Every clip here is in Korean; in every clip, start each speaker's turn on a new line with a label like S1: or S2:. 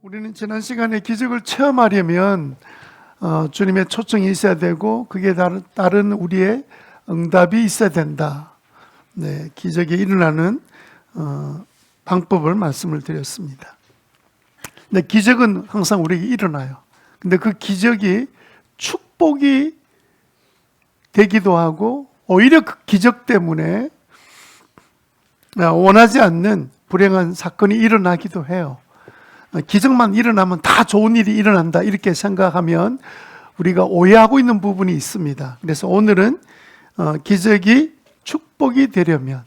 S1: 우리는 지난 시간에 기적을 체험하려면 주님의 초청이 있어야 되고 그게 따른 우리의 응답이 있어야 된다. 네, 기적이 일어나는 방법을 말씀을 드렸습니다. 근데 기적은 항상 우리에게 일어나요. 근데 그 기적이 축복이 되기도 하고 오히려 그 기적 때문에 원하지 않는 불행한 사건이 일어나기도 해요. 기적만 일어나면 다 좋은 일이 일어난다 이렇게 생각하면 우리가 오해하고 있는 부분이 있습니다. 그래서 오늘은 기적이 축복이 되려면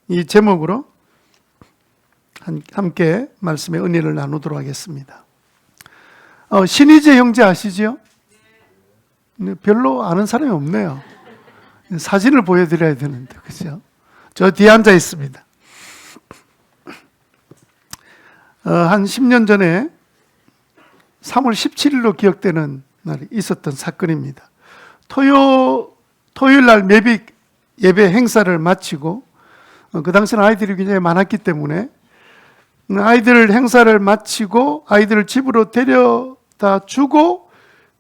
S1: 이 제목으로 함께 말씀의 은혜를 나누도록 하겠습니다. 신희재 형제 아시죠? 별로 아는 사람이 없네요. 사진을 보여드려야 되는데, 그죠? 저 뒤에 앉아 있습니다. 한 10년 전에 3월 17일로 기억되는 날이 있었던 사건입니다. 토요일 날 예배 행사를 마치고, 그 당시는 아이들이 굉장히 많았기 때문에 아이들 행사를 마치고 아이들을 집으로 데려다 주고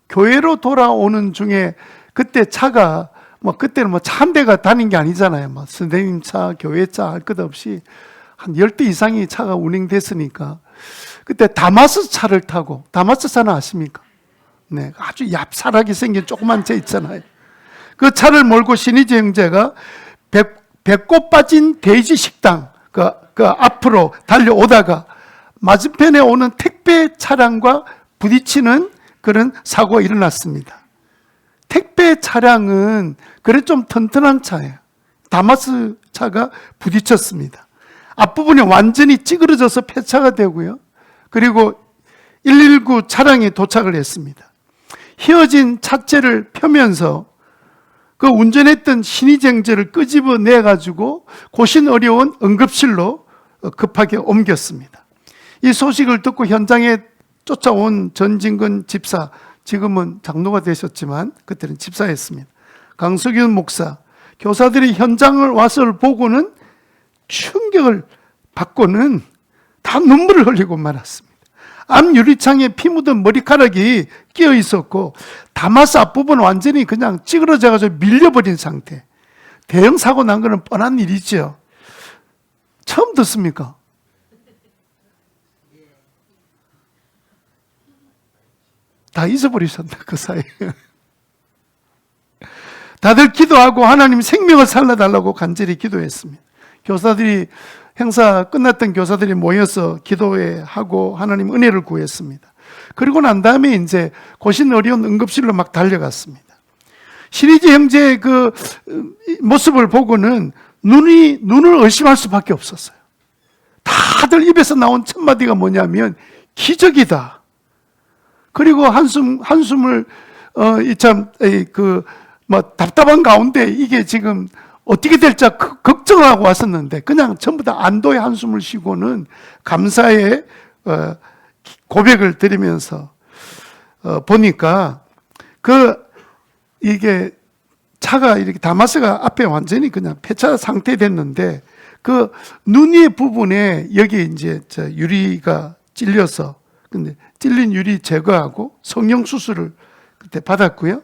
S1: 교회로 돌아오는 중에 그때 차가 그때는 차 한 대가 다닌 게 아니잖아요. 선생님 차, 교회 차 할 것 없이 한 10대 이상의 차가 운행됐으니까 그때 다마스 차를 타고, 다마스 차는 아십니까? 네, 아주 얍살하게 생긴 조그만 차 있잖아요. 그 차를 몰고 신희재 형제가 배꼽 빠진 돼지 식당 그 앞으로 달려오다가 맞은편에 오는 택배 차량과 부딪히는 그런 사고가 일어났습니다. 택배 차량은 그래 좀 튼튼한 차예요. 다마스 차가 부딪혔습니다. 앞부분이 완전히 찌그러져서 폐차가 되고요. 그리고 119 차량이 도착을 했습니다. 휘어진 차체를 펴면서 그 운전했던 신희재 형제를 끄집어내가지고 고신 어려운 응급실로 급하게 옮겼습니다. 이 소식을 듣고 현장에 쫓아온 전진근 집사, 지금은 장로가 되셨지만 그때는 집사였습니다. 강석윤 목사, 교사들이 현장을 와서 보고는 충격을 받고는 다 눈물을 흘리고 말았습니다. 앞 유리창에 피 묻은 머리카락이 끼어 있었고 다마스 앞부분은 완전히 그냥 찌그러져가지고 밀려버린 상태. 대형 사고 난 거는 뻔한 일이죠. 처음 듣습니까? 다 잊어버리셨나 그 사이에. 다들 기도하고 하나님 생명을 살려달라고 간절히 기도했습니다. 교사들이 행사 끝났던 교사들이 모여서 기도회 하고 하나님 은혜를 구했습니다. 그리고 난 다음에 이제 고신 어려운 응급실로 막 달려갔습니다. 신희재 형제의 그 모습을 보고는 눈을 의심할 수밖에 없었어요. 다들 입에서 나온 첫 마디가 뭐냐면 기적이다. 그리고 한숨을 답답한 가운데 이게 지금 어떻게 될지 걱정하고 왔었는데 그냥 전부 다 안도의 한숨을 쉬고는 감사의 고백을 드리면서 보니까 이게 차가 이렇게 다마스가 앞에 완전히 그냥 폐차 상태 됐는데 그 눈 위의 부분에 여기 이제 유리가 찔려서 근데 찔린 유리 제거하고 성형 수술을 그때 받았고요.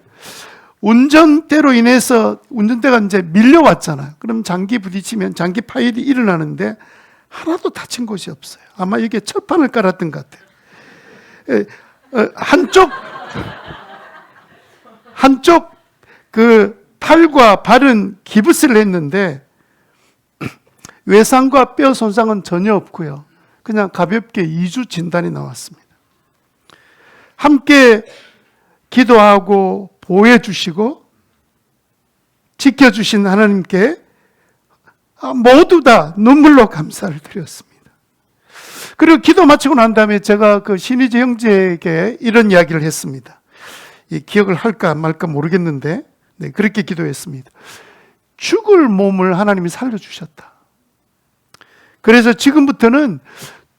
S1: 운전대로 인해서 운전대가 이제 밀려왔잖아요. 그럼 장기 부딪히면 장기 파열이 일어나는데 하나도 다친 곳이 없어요. 아마 이게 철판을 깔았던 것 같아요. 한쪽 그 팔과 발은 기부스를 했는데 외상과 뼈 손상은 전혀 없고요. 그냥 가볍게 2주 진단이 나왔습니다. 함께 기도하고 보호해 주시고 지켜주신 하나님께 모두 다 눈물로 감사를 드렸습니다. 그리고 기도 마치고 난 다음에 제가 그 신희재 형제에게 이런 이야기를 했습니다. 이 기억을 할까 말까 모르겠는데 그렇게 기도했습니다. 죽을 몸을 하나님이 살려주셨다. 그래서 지금부터는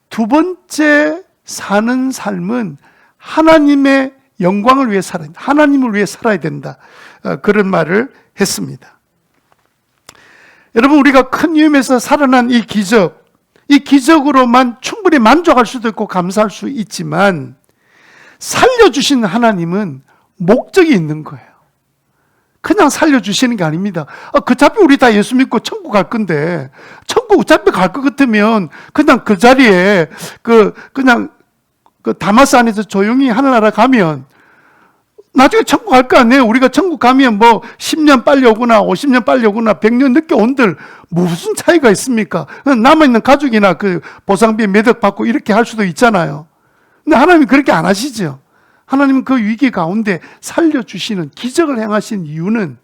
S1: 두 번째 사는 삶은 하나님의 영광을 위해 살아야 된다. 하나님을 위해 살아야 된다. 그런 말을 했습니다. 여러분, 우리가 큰 위험에서 살아난 이 기적, 이 기적으로만 충분히 만족할 수도 있고 감사할 수 있지만 살려주신 하나님은 목적이 있는 거예요. 그냥 살려주시는 게 아닙니다. 어차피 우리 다 예수 믿고 천국 갈 건데, 천국 어차피 갈 것 같으면 그냥 그 자리에 그냥 다마스 안에서 조용히 하늘나라 가면 나중에 천국 갈 거 아니에요. 우리가 천국 가면 뭐 10년 빨리 오거나 50년 빨리 오거나 100년 늦게 온들 무슨 차이가 있습니까? 남아있는 가족이나 그 보상비 매덕 받고 이렇게 할 수도 있잖아요. 근데 하나님은 그렇게 안 하시죠. 하나님은 그 위기 가운데 살려주시는 기적을 행하신 이유는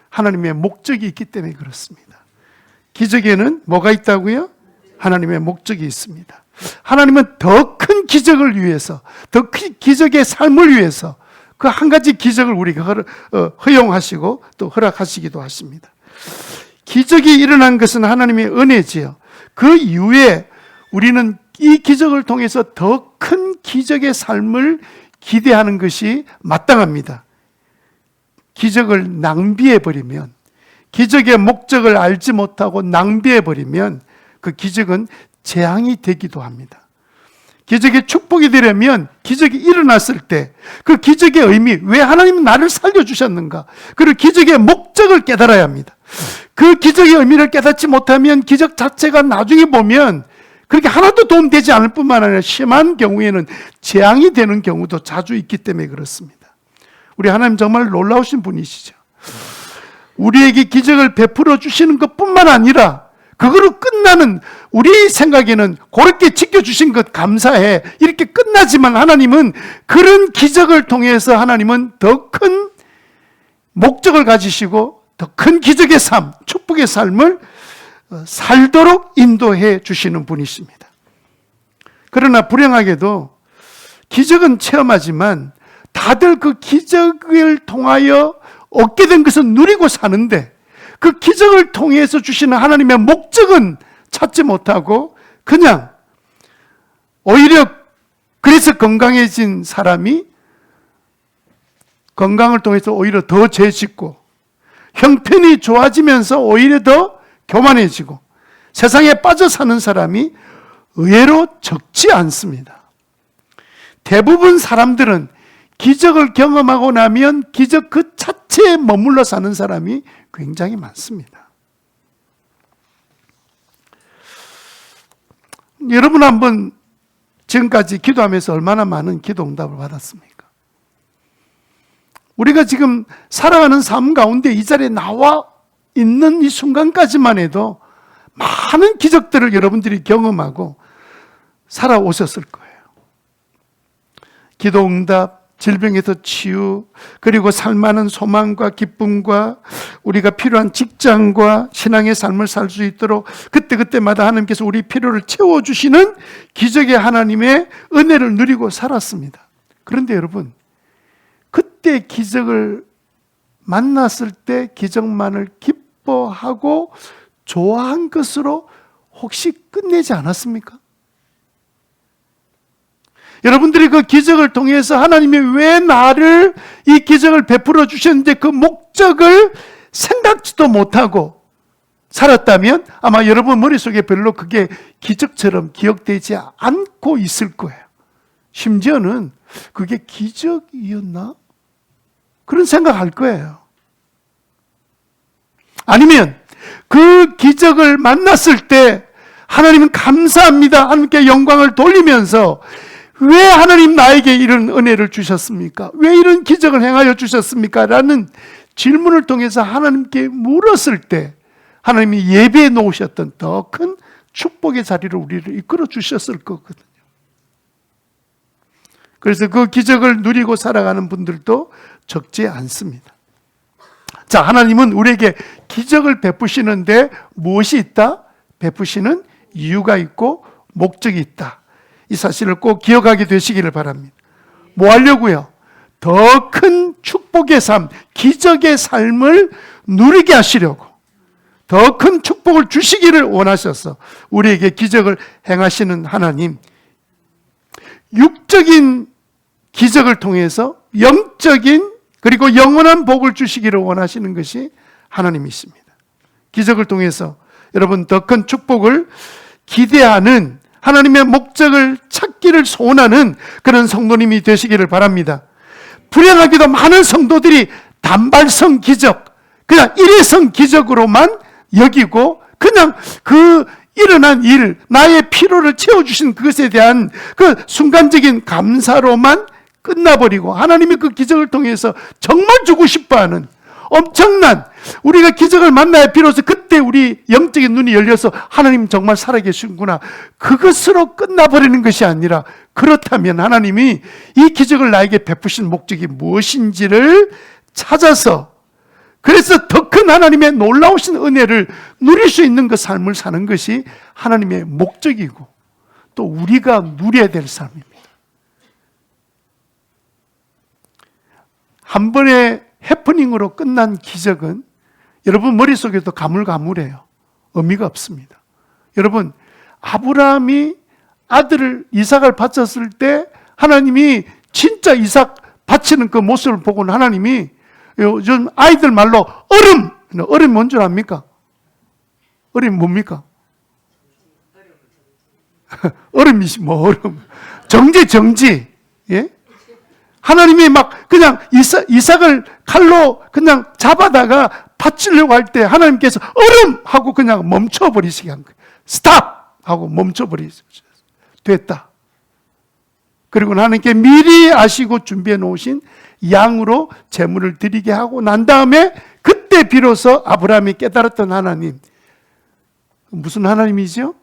S1: 하나님의 목적이 있기 때문에 그렇습니다. 기적에는 뭐가 있다고요? 하나님의 목적이 있습니다. 하나님은 더 큰 기적을 위해서, 더 큰 기적의 삶을 위해서 그 한 가지 기적을 우리가 허용하시고 또 허락하시기도 하십니다. 기적이 일어난 것은 하나님의 은혜지요. 그 이후에 우리는 이 기적을 통해서 더 큰 기적의 삶을 기대하는 것이 마땅합니다. 기적을 낭비해버리면, 기적의 목적을 알지 못하고 낭비해버리면 그 기적은 재앙이 되기도 합니다. 기적의 축복이 되려면 기적이 일어났을 때 그 기적의 의미, 왜 하나님은 나를 살려주셨는가, 그리고 기적의 목적을 깨달아야 합니다. 그 기적의 의미를 깨닫지 못하면 기적 자체가 나중에 보면 그렇게 하나도 도움되지 않을 뿐만 아니라 심한 경우에는 재앙이 되는 경우도 자주 있기 때문에 그렇습니다. 우리 하나님 정말 놀라우신 분이시죠. 우리에게 기적을 베풀어 주시는 것뿐만 아니라 그거로 끝나는, 우리 생각에는 그렇게 지켜주신 것 감사해 이렇게 끝나지만 하나님은 그런 기적을 통해서 하나님은 더 큰 목적을 가지시고 더 큰 기적의 삶, 축복의 삶을 살도록 인도해 주시는 분이십니다. 그러나 불행하게도 기적은 체험하지만 다들 그 기적을 통하여 얻게 된 것은 누리고 사는데 그 기적을 통해서 주시는 하나님의 목적은 찾지 못하고 그냥 오히려 그래서 건강해진 사람이 건강을 통해서 오히려 더 죄짓고 형편이 좋아지면서 오히려 더 교만해지고 세상에 빠져 사는 사람이 의외로 적지 않습니다. 대부분 사람들은 기적을 경험하고 나면 기적 그 자체에 머물러 사는 사람이 굉장히 많습니다. 여러분 한번 지금까지 기도하면서 얼마나 많은 기도 응답을 받았습니까? 우리가 지금 살아가는 삶 가운데 이 자리에 나와 있는 이 순간까지만 해도 많은 기적들을 여러분들이 경험하고 살아오셨을 거예요. 기도 응답, 질병에서 치유, 그리고 살만한 소망과 기쁨과 우리가 필요한 직장과 신앙의 삶을 살 수 있도록 그때그때마다 하나님께서 우리 필요를 채워주시는 기적의 하나님의 은혜를 누리고 살았습니다. 그런데 여러분, 그때 기적을 만났을 때 기적만을 기뻐하고 좋아한 것으로 혹시 끝내지 않았습니까? 여러분들이 그 기적을 통해서 하나님이 왜 나를 이 기적을 베풀어 주셨는데 그 목적을 생각지도 못하고 살았다면 아마 여러분 머릿속에 별로 그게 기적처럼 기억되지 않고 있을 거예요. 심지어는 그게 기적이었나? 그런 생각할 거예요. 아니면 그 기적을 만났을 때 하나님은 감사합니다. 하나님께 영광을 돌리면서 왜 하나님 나에게 이런 은혜를 주셨습니까? 왜 이런 기적을 행하여 주셨습니까? 라는 질문을 통해서 하나님께 물었을 때 하나님이 예배해 놓으셨던 더 큰 축복의 자리로 우리를 이끌어 주셨을 거거든요. 그래서 그 기적을 누리고 살아가는 분들도 적지 않습니다. 자, 하나님은 우리에게 기적을 베푸시는데 무엇이 있다? 베푸시는 이유가 있고 목적이 있다. 이 사실을 꼭 기억하게 되시기를 바랍니다. 뭐 하려고요? 더 큰 축복의 삶, 기적의 삶을 누리게 하시려고 더 큰 축복을 주시기를 원하셔서 우리에게 기적을 행하시는 하나님, 육적인 기적을 통해서 영적인 그리고 영원한 복을 주시기를 원하시는 것이 하나님이십니다. 기적을 통해서 여러분 더 큰 축복을 기대하는, 하나님의 목적을 찾기를 소원하는 그런 성도님이 되시기를 바랍니다. 불행하게도 많은 성도들이 단발성 기적, 그냥 일회성 기적으로만 여기고 그냥 그 일어난 일, 나의 피로를 채워주신 그것에 대한 그 순간적인 감사로만 끝나버리고, 하나님이 그 기적을 통해서 정말 주고 싶어하는 엄청난, 우리가 기적을 만나야 비로소 그때 우리 영적인 눈이 열려서 하나님 정말 살아계시구나, 그것으로 끝나버리는 것이 아니라, 그렇다면 하나님이 이 기적을 나에게 베푸신 목적이 무엇인지를 찾아서, 그래서 더 큰 하나님의 놀라우신 은혜를 누릴 수 있는 그 삶을 사는 것이 하나님의 목적이고 또 우리가 누려야 될 삶입니다. 한 번의 해프닝으로 끝난 기적은 여러분 머릿속에도 가물가물해요. 의미가 없습니다. 여러분, 아브라함이 아들을 이삭을 바쳤을 때 하나님이 진짜 이삭 바치는 그 모습을 보고는 하나님이, 요즘 아이들 말로 얼음 뭔 줄 압니까? 얼음 뭡니까? 얼음이지 뭐 얼음. 정지. 예? 하나님이 막 그냥 이삭을 칼로 그냥 잡아다가 바치려고 할 때 하나님께서 얼음 하고 그냥 멈춰버리시게 한 거예요. 스탑 하고 멈춰버리셨어요. 됐다. 그리고 하나님께 미리 아시고 준비해 놓으신 양으로 제물을 드리게 하고 난 다음에 그때 비로소 아브라함이 깨달았던 하나님, 무슨 하나님이죠?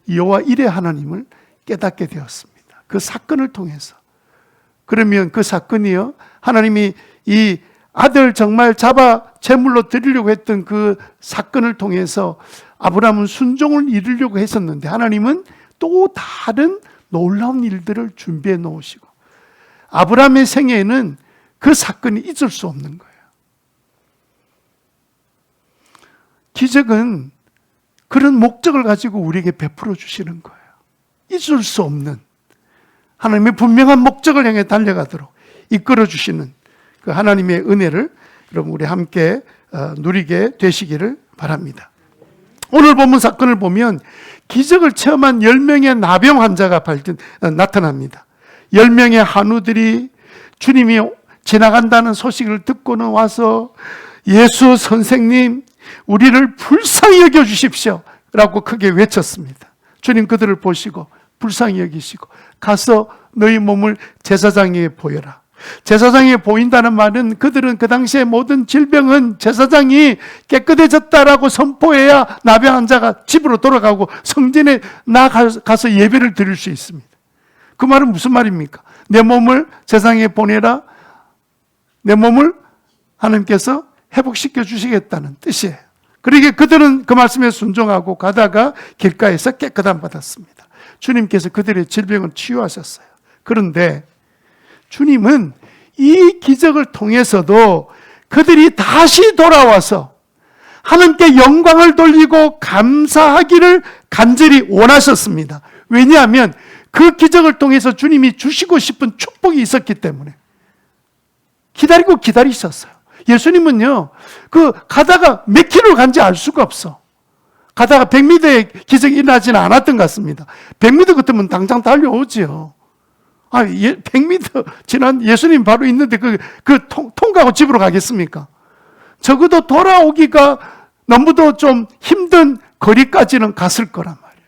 S1: 여호와 일의 하나님을 깨닫게 되었습니다. 그 사건을 통해서. 그러면 그 사건이요, 하나님이 이 아들 정말 잡아 제물로 드리려고 했던 그 사건을 통해서 아브라함은 순종을 이루려고 했었는데 하나님은 또 다른 놀라운 일들을 준비해 놓으시고, 아브라함의 생애에는 그 사건이 잊을 수 없는 거예요. 기적은 그런 목적을 가지고 우리에게 베풀어 주시는 거예요. 잊을 수 없는 하나님의 분명한 목적을 향해 달려가도록 이끌어 주시는 그 하나님의 은혜를 여러분 우리 함께 누리게 되시기를 바랍니다. 오늘 본문 사건을 보면 기적을 체험한 10명의 나병 환자가 나타납니다. 10명의 한우들이 주님이 지나간다는 소식을 듣고는 와서 예수 선생님, 우리를 불쌍히 여겨주십시오 라고 크게 외쳤습니다. 주님 그들을 보시고 불쌍히 여기시고 가서 너희 몸을 제사장에게 보여라. 제사장에 보인다는 말은 그들은 그 당시에 모든 질병은 제사장이 깨끗해졌다라고 선포해야 나병 환자가 집으로 돌아가고 성전에 나가서 예배를 드릴 수 있습니다. 그 말은 무슨 말입니까? 내 몸을 제사장에 보내라. 내 몸을 하나님께서 회복시켜 주시겠다는 뜻이에요. 그러기에 그들은 그 말씀에 순종하고 가다가 길가에서 깨끗함 받았습니다. 주님께서 그들의 질병을 치유하셨어요. 그런데 주님은 이 기적을 통해서도 그들이 다시 돌아와서 하나님께 영광을 돌리고 감사하기를 간절히 원하셨습니다. 왜냐하면 그 기적을 통해서 주님이 주시고 싶은 축복이 있었기 때문에 기다리셨어요. 예수님은요, 가다가 몇 킬로 간지 알 수가 없어. 가다가 100m의 기적이 일어나지는 않았던 것 같습니다. 100m 같으면 당장 달려오지요. 100m 지난 예수님 바로 있는데 통과하고 집으로 가겠습니까? 적어도 돌아오기가 너무도 좀 힘든 거리까지는 갔을 거란 말이에요.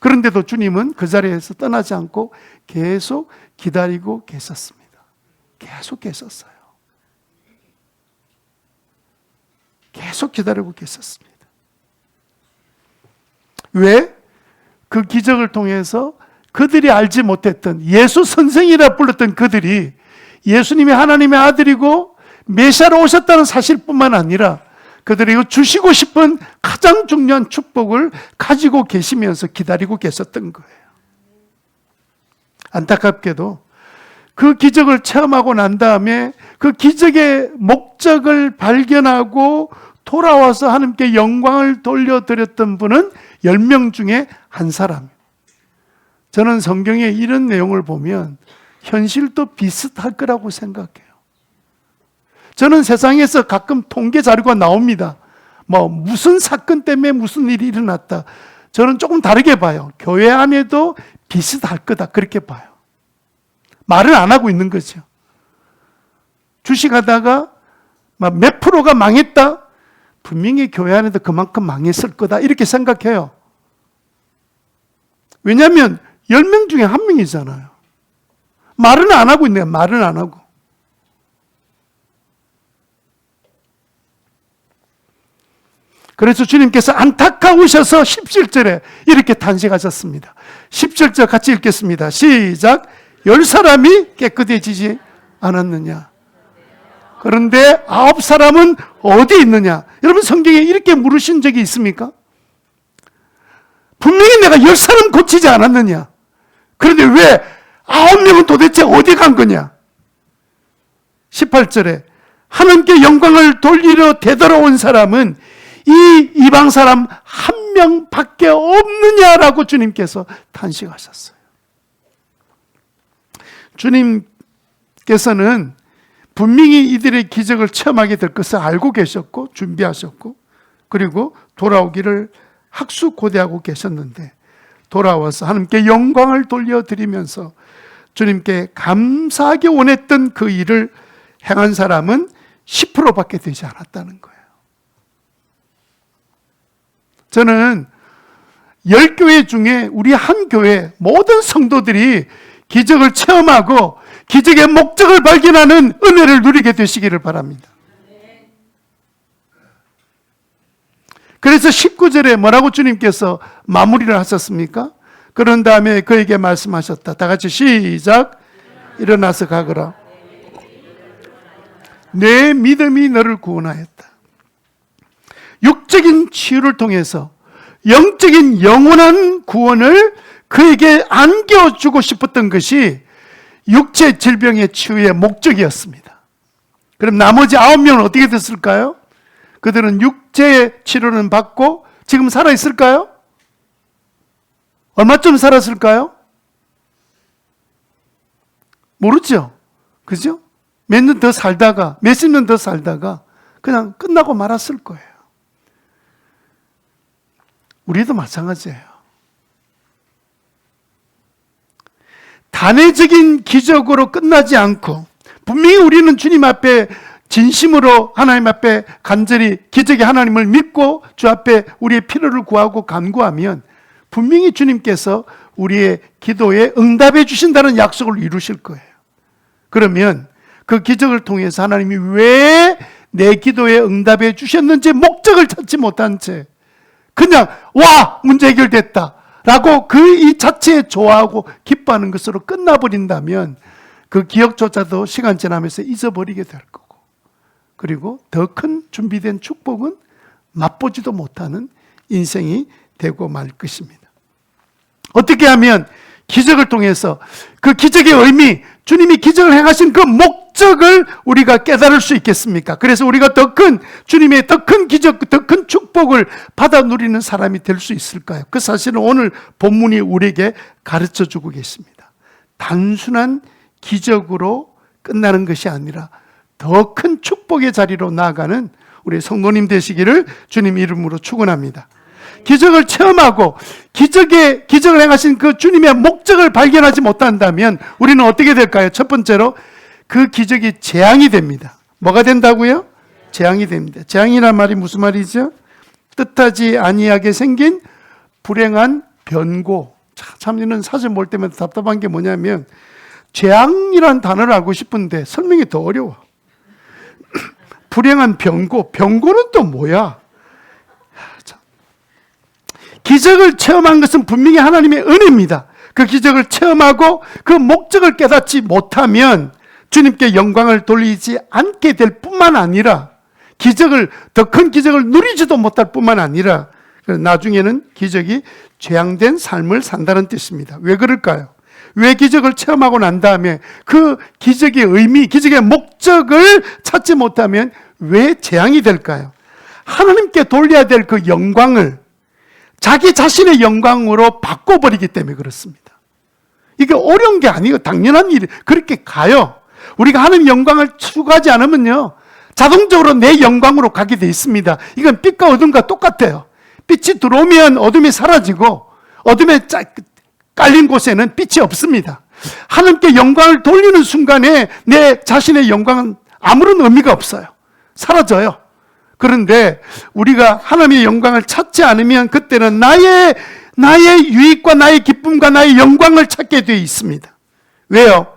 S1: 그런데도 주님은 그 자리에서 떠나지 않고 계속 기다리고 계셨습니다. 계속 계셨어요. 계속 기다리고 계셨습니다. 왜? 그 기적을 통해서 그들이 알지 못했던 예수 선생이라 불렀던 그들이 예수님이 하나님의 아들이고 메시아로 오셨다는 사실뿐만 아니라 그들이 주시고 싶은 가장 중요한 축복을 가지고 계시면서 기다리고 계셨던 거예요. 안타깝게도 그 기적을 체험하고 난 다음에 그 기적의 목적을 발견하고 돌아와서 하나님께 영광을 돌려드렸던 분은 10명 중에 한 사람. 저는 성경에 이런 내용을 보면 현실도 비슷할 거라고 생각해요. 저는 세상에서 가끔 통계 자료가 나옵니다. 무슨 사건 때문에 무슨 일이 일어났다. 저는 조금 다르게 봐요. 교회 안에도 비슷할 거다 그렇게 봐요. 말을 안 하고 있는 거죠. 주식하다가 막 몇 프로가 망했다? 분명히 교회 안에도 그만큼 망했을 거다 이렇게 생각해요. 왜냐하면 10명 중에 1명이잖아요. 말은 안 하고 있네요. 말은 안 하고. 그래서 주님께서 안타까우셔서 17절에 이렇게 탄식하셨습니다. 17절 같이 읽겠습니다. 시작. 10사람이 깨끗해지지 않았느냐? 그런데 9사람은 어디 있느냐? 여러분 성경에 이렇게 물으신 적이 있습니까? 분명히 내가 10사람 고치지 않았느냐? 그런데 왜 9명은 도대체 어디 간 거냐? 18절에 하나님께 영광을 돌리러 되돌아온 사람은 이 이방 사람 1명밖에 없느냐라고 주님께서 탄식하셨어요. 주님께서는 분명히 이들의 기적을 체험하게 될 것을 알고 계셨고 준비하셨고 그리고 돌아오기를 학수고대하고 계셨는데 돌아와서 하나님께 영광을 돌려드리면서 주님께 감사하게 원했던 그 일을 행한 사람은 10%밖에 되지 않았다는 거예요. 저는 10교회 중에 우리 한 교회 모든 성도들이 기적을 체험하고 기적의 목적을 발견하는 은혜를 누리게 되시기를 바랍니다. 그래서 19절에 뭐라고 주님께서 마무리를 하셨습니까? 그런 다음에 그에게 말씀하셨다. 다 같이 시작. 일어나서 가거라. 내 믿음이 너를 구원하였다. 육적인 치유를 통해서 영적인 영원한 구원을 그에게 안겨주고 싶었던 것이 육체 질병의 치유의 목적이었습니다. 그럼 나머지 9명은 어떻게 됐을까요? 그들은 육체의 치료는 받고 지금 살아있을까요? 얼마쯤 살았을까요? 모르죠. 그죠? 몇 년 더 살다가 몇십 년 더 살다가 그냥 끝나고 말았을 거예요. 우리도 마찬가지예요. 단회적인 기적으로 끝나지 않고 분명히 우리는 주님 앞에 진심으로 하나님 앞에 간절히 기적의 하나님을 믿고 주 앞에 우리의 필요를 구하고 간구하면 분명히 주님께서 우리의 기도에 응답해 주신다는 약속을 이루실 거예요. 그러면 그 기적을 통해서 하나님이 왜 내 기도에 응답해 주셨는지 목적을 찾지 못한 채 그냥 와 문제 해결됐다 라고 그 이 자체에 좋아하고 기뻐하는 것으로 끝나버린다면 그 기억조차도 시간 지나면서 잊어버리게 될 거고 그리고 더 큰 준비된 축복은 맛보지도 못하는 인생이 되고 말 것입니다. 어떻게 하면 기적을 통해서 그 기적의 의미, 주님이 기적을 행하신 그 목적을 우리가 깨달을 수 있겠습니까? 그래서 우리가 더 큰 주님의 더 큰 기적, 더 큰 축복을 받아 누리는 사람이 될 수 있을까요? 그 사실은 오늘 본문이 우리에게 가르쳐 주고 계십니다. 단순한 기적으로 끝나는 것이 아니라 더 큰 축복의 자리로 나아가는 우리 성도님 되시기를 주님 이름으로 축원합니다. 기적을 체험하고 기적을 행하신 그 주님의 목적을 발견하지 못한다면 우리는 어떻게 될까요? 첫 번째로 그 기적이 재앙이 됩니다. 뭐가 된다고요? 재앙이 됩니다. 재앙이란 말이 무슨 말이죠? 뜻하지 아니하게 생긴 불행한 변고. 참 이런 사진 볼 때마다 답답한 게 뭐냐면 재앙이란 단어를 알고 싶은데 설명이 더 어려워. 불행한 변고. 변고는 또 뭐야? 기적을 체험한 것은 분명히 하나님의 은혜입니다. 그 기적을 체험하고 그 목적을 깨닫지 못하면 주님께 영광을 돌리지 않게 될 뿐만 아니라 더 큰 기적을 누리지도 못할 뿐만 아니라 나중에는 기적이 죄앙된 삶을 산다는 뜻입니다. 왜 그럴까요? 왜 기적을 체험하고 난 다음에 그 기적의 의미, 기적의 목적을 찾지 못하면 왜 재앙이 될까요? 하나님께 돌려야 될 그 영광을 자기 자신의 영광으로 바꿔버리기 때문에 그렇습니다. 이게 어려운 게 아니에요. 당연한 일이 그렇게 가요. 우리가 하나님의 영광을 추구하지 않으면요 자동적으로 내 영광으로 가게 돼 있습니다. 이건 빛과 어둠과 똑같아요. 빛이 들어오면 어둠이 사라지고 어둠에 깔린 곳에는 빛이 없습니다. 하나님께 영광을 돌리는 순간에 내 자신의 영광은 아무런 의미가 없어요. 사라져요. 그런데 우리가 하나님의 영광을 찾지 않으면 그때는 나의 유익과 나의 기쁨과 나의 영광을 찾게 되어 있습니다. 왜요?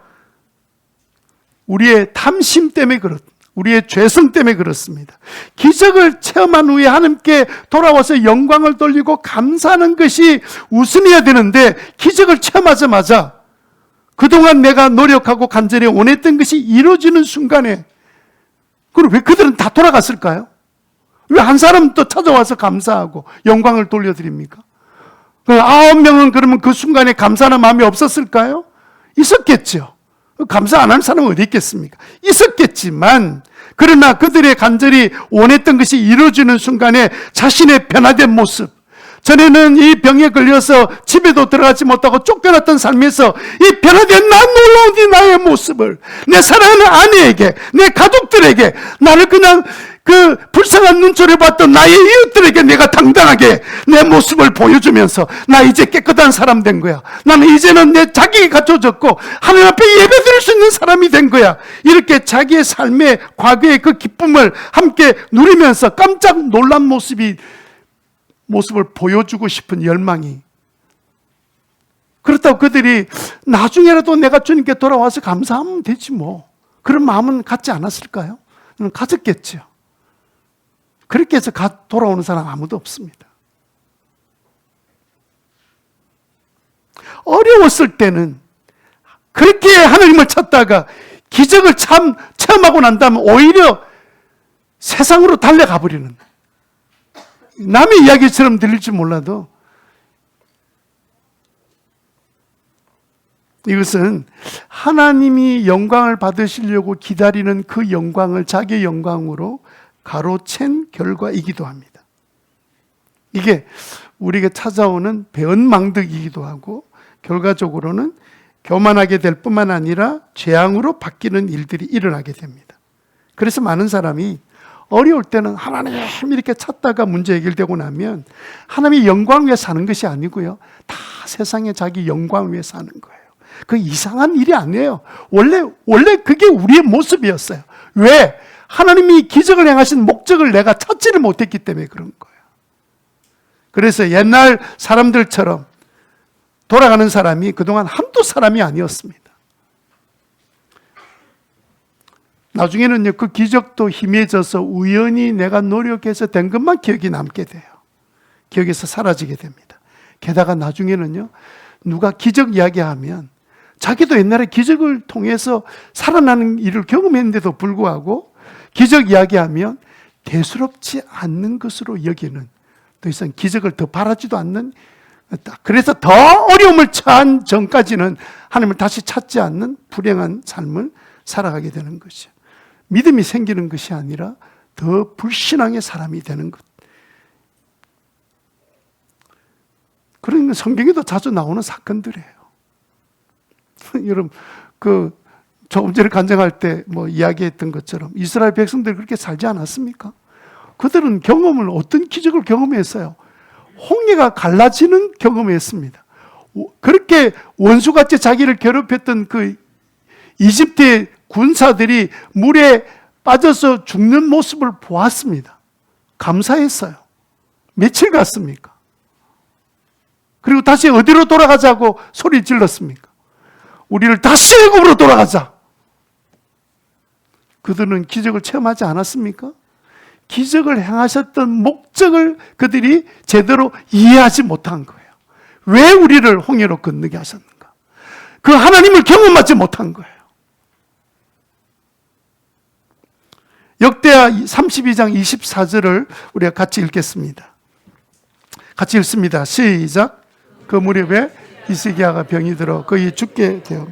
S1: 우리의 탐심 때문에 우리의 죄성 때문에 그렇습니다. 기적을 체험한 후에 하나님께 돌아와서 영광을 돌리고 감사하는 것이 우선이어야 되는데, 기적을 체험하자마자 그동안 내가 노력하고 간절히 원했던 것이 이루어지는 순간에, 그럼 왜 그들은 다 돌아갔을까요? 왜 한 사람 또 찾아와서 감사하고 영광을 돌려드립니까? 9명은 그러면 그 순간에 감사하는 마음이 없었을까요? 있었겠죠. 감사 안 할 사람은 어디 있겠습니까? 있었겠지만, 그러나 그들의 간절히 원했던 것이 이루어지는 순간에 자신의 변화된 모습, 전에는 이 병에 걸려서 집에도 들어가지 못하고 쫓겨났던 삶에서 이 변화된 놀라운 이 나의 모습을 내 사랑하는 아내에게, 내 가족들에게, 나를 그냥 그 불쌍한 눈초리 봤던 나의 이웃들에게 내가 당당하게 내 모습을 보여주면서, 나 이제 깨끗한 사람 된 거야, 나는 이제는 내 자격이 갖춰졌고 하나님 앞에 예배드릴 수 있는 사람이 된 거야, 이렇게 자기의 삶의 과거의 그 기쁨을 함께 누리면서 깜짝 놀란 모습을 보여주고 싶은 열망이, 그렇다고 그들이 나중에라도 내가 주님께 돌아와서 감사하면 되지 뭐, 그런 마음은 갖지 않았을까요? 가졌겠죠. 그렇게 해서 돌아오는 사람 아무도 없습니다. 어려웠을 때는 그렇게 하나님을 찾다가 기적을 체험하고 난 다음에 오히려 세상으로 달려가 버리는, 남의 이야기처럼 들릴지 몰라도 이것은 하나님이 영광을 받으시려고 기다리는 그 영광을 자기의 영광으로 가로챈 결과이기도 합니다. 이게 우리에게 찾아오는 배은망덕이기도 하고, 결과적으로는 교만하게 될 뿐만 아니라 재앙으로 바뀌는 일들이 일어나게 됩니다. 그래서 많은 사람이 어려울 때는 하나님 이렇게 찾다가 문제 해결되고 나면 하나님의 영광 위에 사는 것이 아니고요, 다 세상에 자기 영광 위에 사는 거예요. 그 이상한 일이 아니에요. 원래 그게 우리의 모습이었어요. 왜? 하나님이 기적을 행하신 목적을 내가 찾지를 못했기 때문에 그런 거예요. 그래서 옛날 사람들처럼 돌아가는 사람이 그동안 한두 사람이 아니었습니다. 나중에는요, 그 기적도 희미해져서 우연히 내가 노력해서 된 것만 기억이 남게 돼요. 기억에서 사라지게 됩니다. 게다가 나중에는요, 누가 기적 이야기하면 자기도 옛날에 기적을 통해서 살아나는 일을 경험했는데도 불구하고 기적 이야기하면 대수롭지 않는 것으로 여기는, 더 이상 기적을 더 바라지도 않는, 그래서 더 어려움을 처한 전까지는 하나님을 다시 찾지 않는 불행한 삶을 살아가게 되는 것이죠. 믿음이 생기는 것이 아니라 더 불신앙의 사람이 되는 것. 그런 성경에도 자주 나오는 사건들이에요. 여러분, 조금 전에 간증할 때 이야기했던 것처럼 이스라엘 백성들이 그렇게 살지 않았습니까? 그들은 어떤 기적을 경험했어요? 홍해가 갈라지는 경험했습니다. 그렇게 원수같이 자기를 괴롭혔던 그 이집트의 군사들이 물에 빠져서 죽는 모습을 보았습니다. 감사했어요. 며칠 갔습니까? 그리고 다시 어디로 돌아가자고 소리 질렀습니까? 우리를 다시 애굽으로 돌아가자. 그들은 기적을 체험하지 않았습니까? 기적을 행하셨던 목적을 그들이 제대로 이해하지 못한 거예요. 왜 우리를 홍해로 건너게 하셨는가? 그 하나님을 경험하지 못한 거예요. 역대하 32장 24절을 우리가 같이 읽겠습니다. 같이 읽습니다. 시작. 그 무렵에 히스기야가 병이 들어 거의 죽게 되어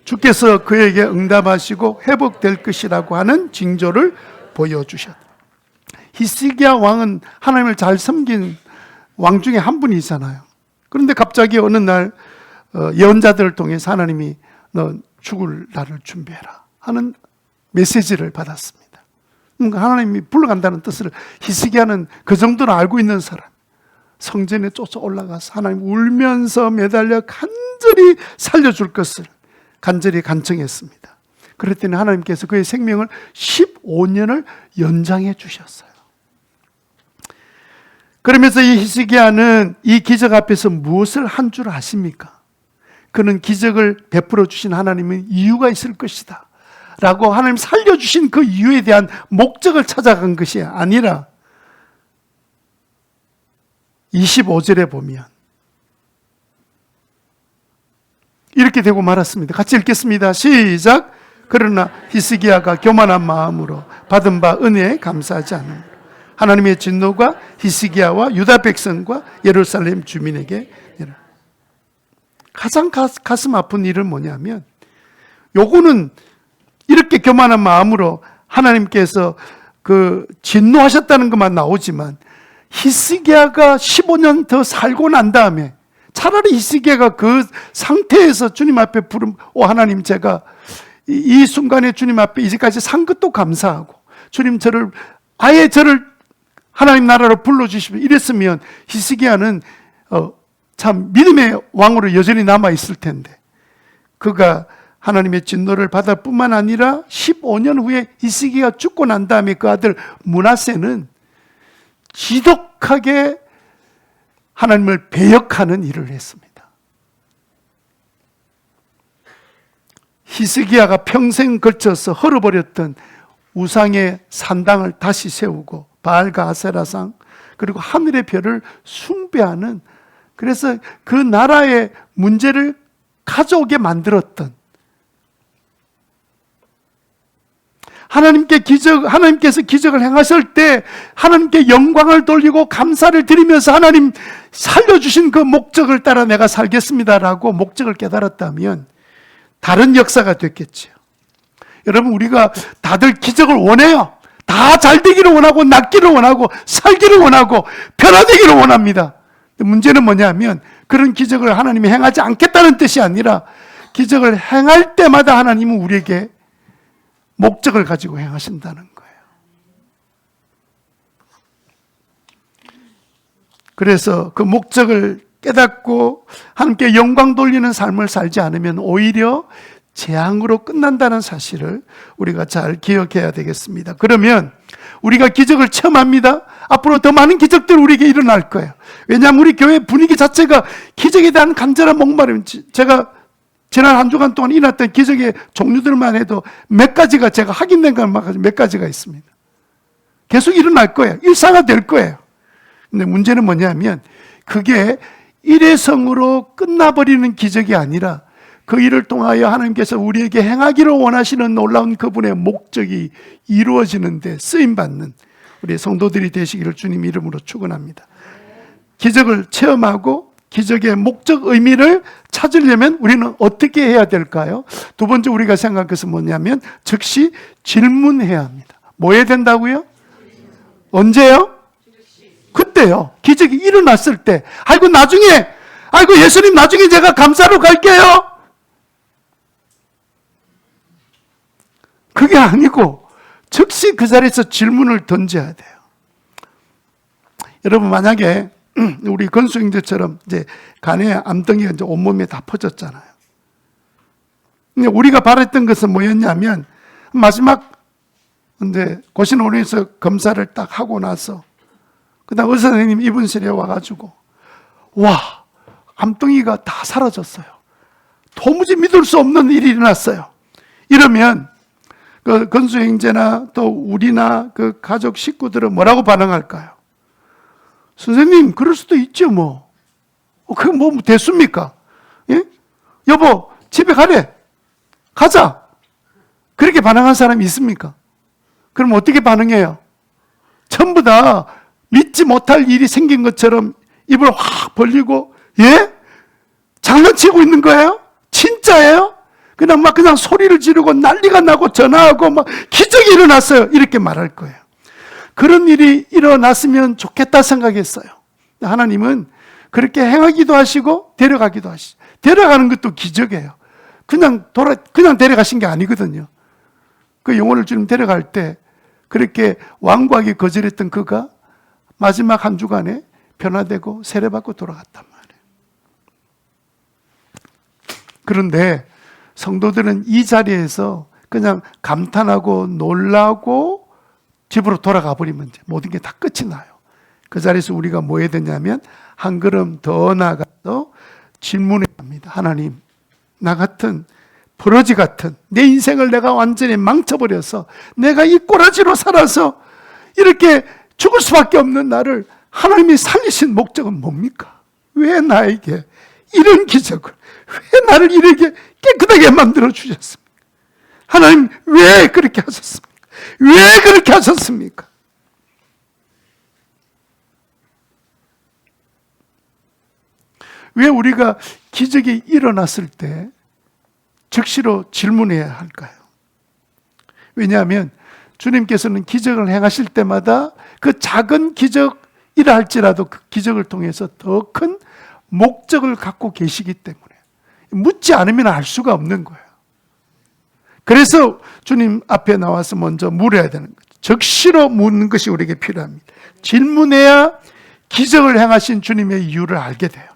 S1: 주께서 그에게 응답하시고 회복될 것이라고 하는 징조를 보여주셨다. 히스기야 왕은 하나님을 잘 섬긴 왕 중에 한 분이잖아요. 그런데 갑자기 어느 날 예언자들을 통해서 하나님이 너 죽을 날을 준비해라 하는 메시지를 받았습니다. 하나님이 불러간다는 뜻을 히스기야는 그 정도는 알고 있는 사람. 성전에 쫓아 올라가서 하나님 울면서 매달려 간절히 살려줄 것을 간절히 간청했습니다. 그랬더니 하나님께서 그의 생명을 15년을 연장해 주셨어요. 그러면서 이 히스기야는 이 기적 앞에서 무엇을 한 줄 아십니까? 그는 기적을 베풀어 주신 하나님은 이유가 있을 것이다 라고 하나님 살려주신 그 이유에 대한 목적을 찾아간 것이 아니라 25절에 보면 이렇게 되고 말았습니다. 같이 읽겠습니다. 시작. 그러나 히스기야가 교만한 마음으로 받은 바 은혜에 감사하지 않음으로 하나님의 진노가 히스기야와 유다 백성과 예루살렘 주민에게 가장 가슴 아픈 일은 뭐냐면 요거는 이렇게 교만한 마음으로 하나님께서 그 진노하셨다는 것만 나오지만 히스기야가 15년 더 살고 난 다음에 차라리 히스기야가 그 상태에서 주님 앞에 부름, 하나님 제가 이 순간에 주님 앞에 이제까지 산 것도 감사하고 주님 저를 하나님 나라로 불러주시면 이랬으면 히스기야는 참 믿음의 왕으로 여전히 남아있을 텐데 그가 하나님의 진노를 받을 뿐만 아니라 15년 후에 히스기야가 죽고 난 다음에 그 아들 므낫세는 지독하게 하나님을 배역하는 일을 했습니다. 히스기야가 평생 걸쳐서 헐어버렸던 우상의 산당을 다시 세우고 바알과 아세라상 그리고 하늘의 별을 숭배하는, 그래서 그 나라의 문제를 가져오게 만들었던, 하나님께서 기적을 행하실 때 하나님께 영광을 돌리고 감사를 드리면서 하나님 살려주신 그 목적을 따라 내가 살겠습니다라고 목적을 깨달았다면 다른 역사가 됐겠죠. 여러분, 우리가 다들 기적을 원해요. 다 잘 되기를 원하고 낫기를 원하고 살기를 원하고 변화되기를 원합니다. 문제는 뭐냐면 그런 기적을 하나님이 행하지 않겠다는 뜻이 아니라 기적을 행할 때마다 하나님은 우리에게 목적을 가지고 행하신다는 거예요. 그래서 그 목적을 깨닫고 함께 영광 돌리는 삶을 살지 않으면 오히려 재앙으로 끝난다는 사실을 우리가 잘 기억해야 되겠습니다. 그러면 우리가 기적을 체험합니다. 앞으로 더 많은 기적들이 우리에게 일어날 거예요. 왜냐하면 우리 교회 분위기 자체가 기적에 대한 간절한 목마름, 제가 지난 한 주간 동안 일어났던 기적의 종류들만 해도 몇 가지가 제가 확인된 것만 몇 가지가 있습니다. 계속 일어날 거예요. 일상화될 거예요. 근데 문제는 뭐냐면 그게 일회성으로 끝나버리는 기적이 아니라 그 일을 통하여 하나님께서 우리에게 행하기를 원하시는 놀라운 그분의 목적이 이루어지는데 쓰임받는 우리 성도들이 되시기를 주님 이름으로 축원합니다. 기적을 체험하고 기적의 목적 의미를 찾으려면 우리는 어떻게 해야 될까요? 두 번째 우리가 생각할 것은 뭐냐면 즉시 질문해야 합니다. 뭐 해야 된다고요? 언제요? 그때요. 기적이 일어났을 때. 아이고 예수님 나중에 제가 감사로 갈게요. 그게 아니고 즉시 그 자리에서 질문을 던져야 돼요. 여러분, 만약에 우리 건수 형제처럼 이제 간에 암덩이가 이제 온몸에 다 퍼졌잖아요. 근데 우리가 바랬던 것은 뭐였냐면 마지막 이제 고신원에서 검사를 딱 하고 나서 그다음 의사 선생님 입원실에 와가지고 와, 암덩이가 다 사라졌어요. 도무지 믿을 수 없는 일이 일어났어요. 이러면 그 건수 형제나 또 우리나 그 가족 식구들은 뭐라고 반응할까요? 선생님, 그럴 수도 있죠, 뭐. 그게 뭐 됐습니까? 예? 여보, 집에 가래. 가자. 그렇게 반응한 사람이 있습니까? 그럼 어떻게 반응해요? 전부 다 믿지 못할 일이 생긴 것처럼 입을 확 벌리고, 예? 장난치고 있는 거예요? 진짜예요? 그냥 소리를 지르고 난리가 나고 전화하고 막 기적이 일어났어요. 이렇게 말할 거예요. 그런 일이 일어났으면 좋겠다 생각했어요. 하나님은 그렇게 행하기도 하시고 데려가기도 하시죠. 데려가는 것도 기적이에요. 그냥 데려가신 게 아니거든요. 그 영혼을 주님 데려갈 때 그렇게 완고하게 거절했던 그가 마지막 한 주간에 변화되고 세례받고 돌아갔단 말이에요. 그런데 성도들은 이 자리에서 그냥 감탄하고 놀라고 집으로 돌아가 버리면 모든 게 다 끝이 나요. 그 자리에서 우리가 뭐 해야 되냐면 한 걸음 더 나가서 질문해야 합니다. 하나님, 나 같은 버러지 같은 내 인생을 내가 완전히 망쳐버려서 내가 이 꼬라지로 살아서 이렇게 죽을 수밖에 없는 나를 하나님이 살리신 목적은 뭡니까? 왜 나에게 이런 기적을, 왜 나를 이렇게 깨끗하게 만들어 주셨습니까? 하나님 왜 그렇게 하셨습니까? 왜 그렇게 하셨습니까? 왜 우리가 기적이 일어났을 때 즉시로 질문해야 할까요? 왜냐하면 주님께서는 기적을 행하실 때마다 그 작은 기적이라 할지라도 그 기적을 통해서 더 큰 목적을 갖고 계시기 때문에 묻지 않으면 알 수가 없는 거예요. 그래서 주님 앞에 나와서 먼저 물어야 되는 거죠. 즉시로 묻는 것이 우리에게 필요합니다. 질문해야 기적을 행하신 주님의 이유를 알게 돼요.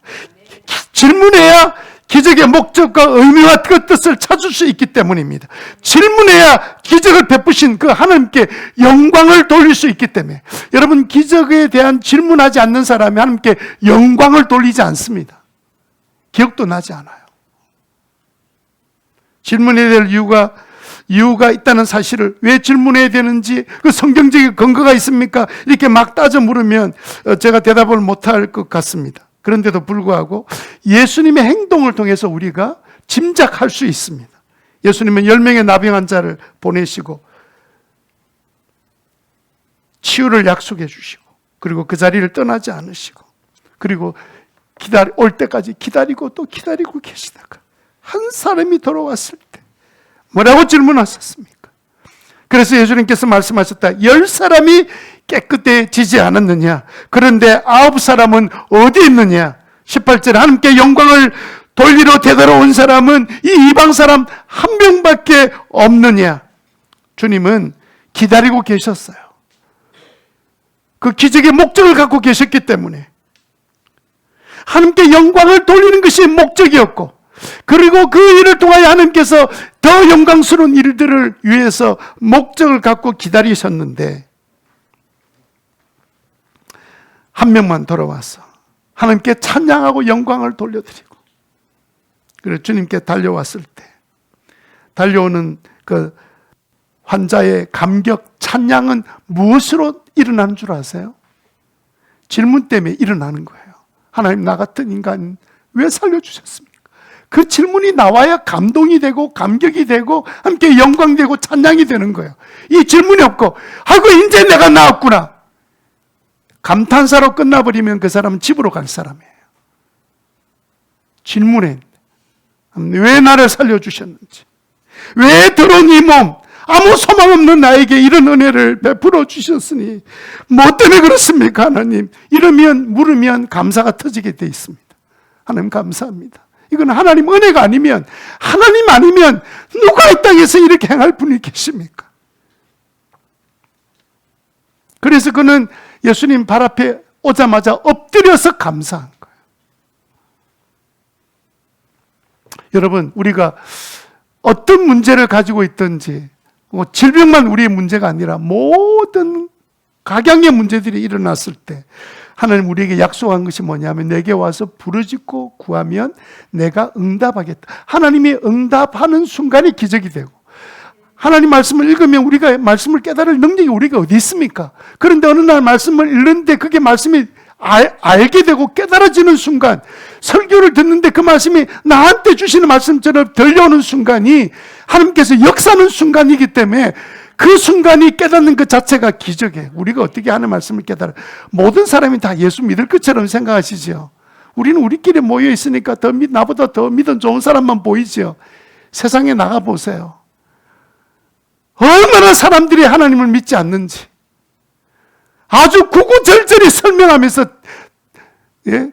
S1: 질문해야 기적의 목적과 의미와 그 뜻을 찾을 수 있기 때문입니다. 질문해야 기적을 베푸신 그 하나님께 영광을 돌릴 수 있기 때문에, 여러분, 기적에 대한 질문하지 않는 사람이 하나님께 영광을 돌리지 않습니다. 기억도 나지 않아요. 질문해야 될 이유가 있다는 사실을, 왜 질문해야 되는지 그 성경적인 근거가 있습니까? 이렇게 막 따져 물으면 제가 대답을 못할 것 같습니다. 그런데도 불구하고 예수님의 행동을 통해서 우리가 짐작할 수 있습니다. 예수님은 10명의 나병 환자를 보내시고 치유를 약속해 주시고, 그리고 그 자리를 떠나지 않으시고, 그리고 올 때까지 기다리고 또 기다리고 계시다가 한 사람이 돌아왔을 때 뭐라고 질문하셨습니까? 그래서 예수님께서 말씀하셨다. 10사람이 깨끗해지지 않았느냐? 그런데 9사람은 어디 있느냐? 18절에 하나님께 영광을 돌리러 되돌아온 사람은 이 이방 사람 한 명밖에 없느냐? 주님은 기다리고 계셨어요. 그 기적의 목적을 갖고 계셨기 때문에 하나님께 영광을 돌리는 것이 목적이었고, 그리고 그 일을 통하여 하나님께서 더 영광스러운 일들을 위해서 목적을 갖고 기다리셨는데, 한 명만 돌아와서 하나님께 찬양하고 영광을 돌려드리고, 그리고 주님께 달려왔을 때 달려오는 그 환자의 감격, 찬양은 무엇으로 일어나는 줄 아세요? 질문 때문에 일어나는 거예요. 하나님, 나 같은 인간 왜 살려주셨습니까? 그 질문이 나와야 감동이 되고 감격이 되고 함께 영광되고 찬양이 되는 거예요. 이 질문이 없고, 아이고 이제 내가 나았구나, 감탄사로 끝나버리면 그 사람은 집으로 갈 사람이에요. 질문해. 왜 나를 살려주셨는지, 왜 더러운 이 몸, 아무 소망 없는 나에게 이런 은혜를 베풀어 주셨으니 뭐 때문에 그렇습니까 하나님? 물으면 감사가 터지게 돼 있습니다. 하나님 감사합니다. 이건 하나님 은혜가 아니면, 하나님 아니면 누가 이 땅에서 이렇게 행할 분이 계십니까? 그래서 그는 예수님 발 앞에 오자마자 엎드려서 감사한 거예요. 여러분, 우리가 어떤 문제를 가지고 있든지, 질병만 우리의 문제가 아니라 모든 각양의 문제들이 일어났을 때 하나님 우리에게 약속한 것이 뭐냐면, 내게 와서 부르짖고 구하면 내가 응답하겠다. 하나님이 응답하는 순간이 기적이 되고, 하나님 말씀을 읽으면 우리가 말씀을 깨달을 능력이 우리가 어디 있습니까? 그런데 어느 날 말씀을 읽는데 그게 말씀이 알게 되고 깨달아지는 순간, 설교를 듣는데 그 말씀이 나한테 주시는 말씀처럼 들려오는 순간이 하나님께서 역사하는 순간이기 때문에, 그 순간이 깨닫는 것 자체가 기적이에요. 우리가 어떻게 하는 말씀을 깨달아? 모든 사람이 다 예수 믿을 것처럼 생각하시죠. 우리는 우리끼리 모여 있으니까 나보다 더 믿음 좋은 사람만 보이죠. 세상에 나가 보세요. 얼마나 사람들이 하나님을 믿지 않는지 아주 구구절절히 설명하면서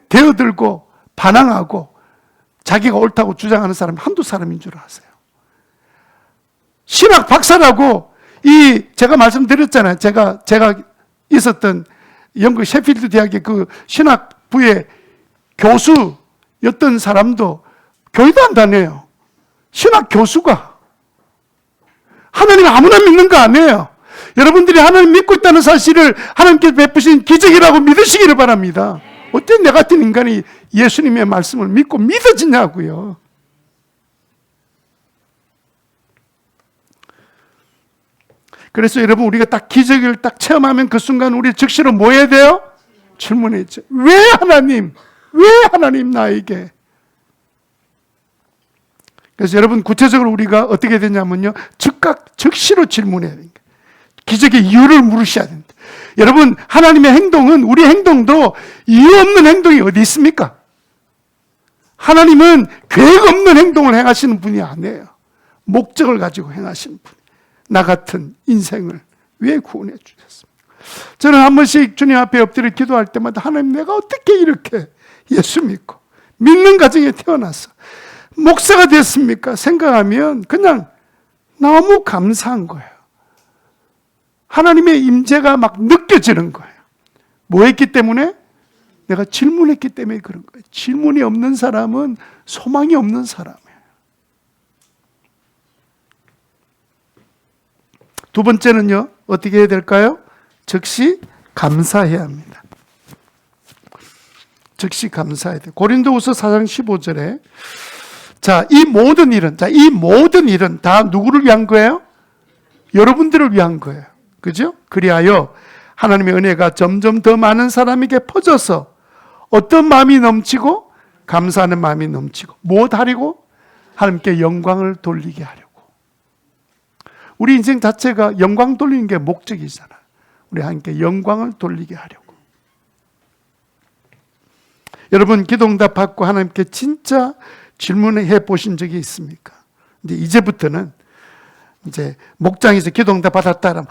S1: 대어들고 반항하고 자기가 옳다고 주장하는 사람이 한두 사람인 줄 아세요. 신학 박사라고 제가 말씀드렸잖아요. 제가 있었던 영국 셰필드 대학의 그 신학부의 교수였던 사람도 교회도 안 다녀요. 신학 교수가. 하나님 아무나 믿는 거 아니에요. 여러분들이 하나님 믿고 있다는 사실을 하나님께서 베푸신 기적이라고 믿으시기를 바랍니다. 어떻게 내 같은 인간이 예수님의 말씀을 믿고 믿어지냐고요. 그래서 여러분, 우리가 딱 기적을 딱 체험하면 그 순간 우리 즉시로 뭐 해야 돼요? 질문했죠. 왜 하나님? 왜 하나님 나에게? 그래서 여러분, 구체적으로 우리가 어떻게 되냐면요, 즉각 즉시로 질문해야 됩니다. 기적의 이유를 물으셔야 됩니다. 여러분, 하나님의 행동은, 우리 행동도 이유 없는 행동이 어디 있습니까? 하나님은 계획 없는 행동을 행하시는 분이 아니에요. 목적을 가지고 행하시는 분. 나 같은 인생을 왜 구원해 주셨습니까? 저는 한 번씩 주님 앞에 엎드려 기도할 때마다 하나님, 내가 어떻게 이렇게 예수 믿고 믿는 가정에 태어나서 목사가 됐습니까? 생각하면 그냥 너무 감사한 거예요. 하나님의 임재가 막 느껴지는 거예요. 뭐 했기 때문에? 내가 질문했기 때문에 그런 거예요. 질문이 없는 사람은 소망이 없는 사람이에요. 두 번째는요, 어떻게 해야 될까요? 즉시 감사해야 합니다. 즉시 감사해야 돼요. 고린도후서 4장 15절에 이 모든 일은 다 누구를 위한 거예요? 여러분들을 위한 거예요. 그죠? 그리하여 하나님의 은혜가 점점 더 많은 사람에게 퍼져서 어떤 마음이 넘치고 감사하는 마음이 넘치고 무엇 하려고? 하나님께 영광을 돌리게 하려고. 우리 인생 자체가 영광 돌리는 게 목적이잖아요. 우리 하나님께 영광을 돌리게 하려고. 여러분, 기도응답 받고 하나님께 진짜 질문해 보신 적이 있습니까? 이제부터는 목장에서 기도응답 받았다 그러면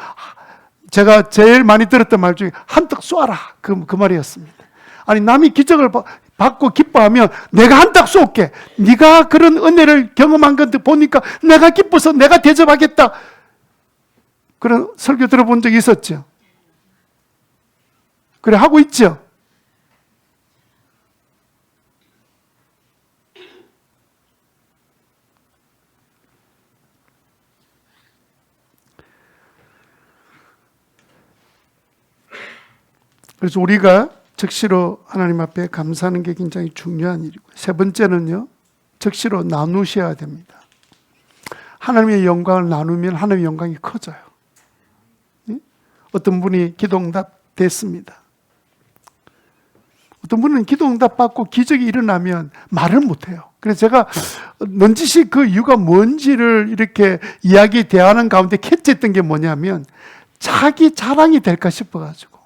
S1: 제가 제일 많이 들었던 말 중에 한떡 쏘아라, 그 말이었습니다. 아니, 남이 기적을 받고 기뻐하면 내가 한떡 쏠게. 네가 그런 은혜를 경험한 건데 보니까 내가 기뻐서 내가 대접하겠다. 그런 설교 들어본 적 있었죠? 그래, 하고 있죠? 그래서 우리가 즉시로 하나님 앞에 감사하는 게 굉장히 중요한 일이고, 세 번째는요, 즉시로 나누셔야 됩니다. 하나님의 영광을 나누면 하나님의 영광이 커져요. 어떤 분이 기도응답 됐습니다. 어떤 분은 기도응답 받고 기적이 일어나면 말을 못해요. 그래서 제가 넌지시 그 이유가 뭔지를 이렇게 이야기 대화하는 가운데 캐치했던 게 뭐냐면, 자기 자랑이 될까 싶어가지고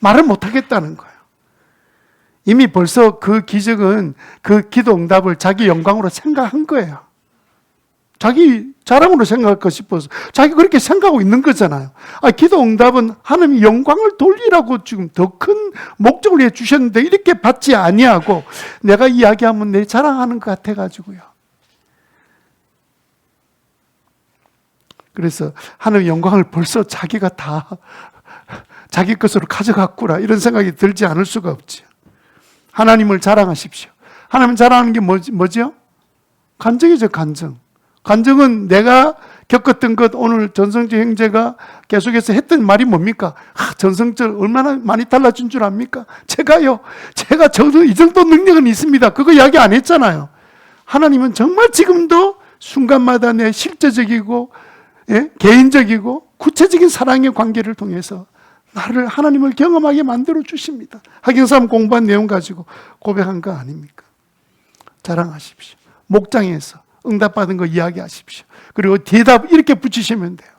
S1: 말을 못하겠다는 거예요. 이미 벌써 그 기적은, 그 기도응답을 자기 영광으로 생각한 거예요. 자기 자랑으로 생각할까 싶어서 자기 그렇게 생각하고 있는 거잖아요. 기도응답은 하나님의 영광을 돌리라고 지금 더 큰 목적을 해 주셨는데 이렇게 받지 아니하고 내가 이야기하면 내 자랑하는 것 같아가지고요. 그래서 하나님의 영광을 벌써 자기가 다 자기 것으로 가져갔구나, 이런 생각이 들지 않을 수가 없죠. 하나님을 자랑하십시오. 하나님 자랑하는 게 뭐죠? 간증이죠, 간증. 간증은 내가 겪었던 것, 오늘 전성재 형제가 계속해서 했던 말이 뭡니까? 전성재 얼마나 많이 달라진 줄 압니까? 제가 저도 이 정도 능력은 있습니다. 그거 이야기 안 했잖아요. 하나님은 정말 지금도 순간마다 내 실제적이고 개인적이고 구체적인 사랑의 관계를 통해서 나를, 하나님을 경험하게 만들어 주십니다. 학영삼 공부한 내용 가지고 고백한 거 아닙니까? 자랑하십시오. 목장에서 응답받은 거 이야기하십시오. 그리고 대답 이렇게 붙이시면 돼요.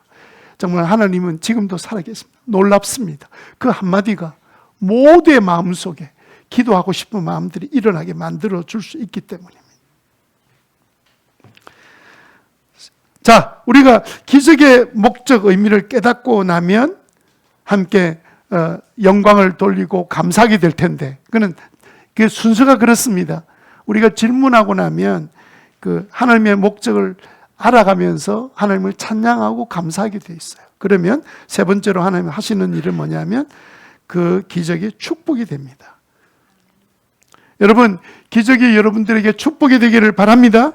S1: 정말 하나님은 지금도 살아계십니다. 놀랍습니다. 그 한마디가 모두의 마음속에 기도하고 싶은 마음들이 일어나게 만들어 줄 수 있기 때문입니다. 자, 우리가 기적의 목적, 의미를 깨닫고 나면 함께 영광을 돌리고 감사하게 될 텐데, 그는 그 순서가 그렇습니다. 우리가 질문하고 나면 그 하나님의 목적을 알아가면서 하나님을 찬양하고 감사하게 돼 있어요. 그러면 세 번째로 하나님 하시는 일은 뭐냐면 그 기적이 축복이 됩니다. 여러분, 기적이 여러분들에게 축복이 되기를 바랍니다.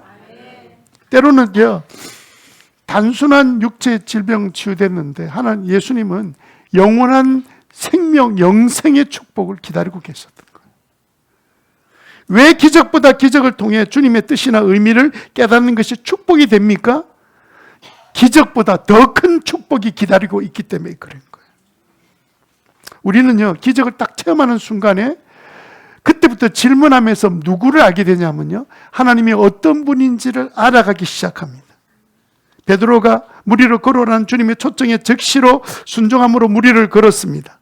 S1: 때로는요, 단순한 육체 질병 치유됐는데 하나님 예수님은 영원한 생명, 영생의 축복을 기다리고 계셨던 거예요. 왜 기적보다 기적을 통해 주님의 뜻이나 의미를 깨닫는 것이 축복이 됩니까? 기적보다 더 큰 축복이 기다리고 있기 때문에 그런 거예요. 우리는요, 기적을 딱 체험하는 순간에 그때부터 질문하면서 누구를 알게 되냐면요, 하나님이 어떤 분인지를 알아가기 시작합니다. 베드로가 무리로 걸어오라는 주님의 초청에 즉시로 순종함으로 무리를 걸었습니다.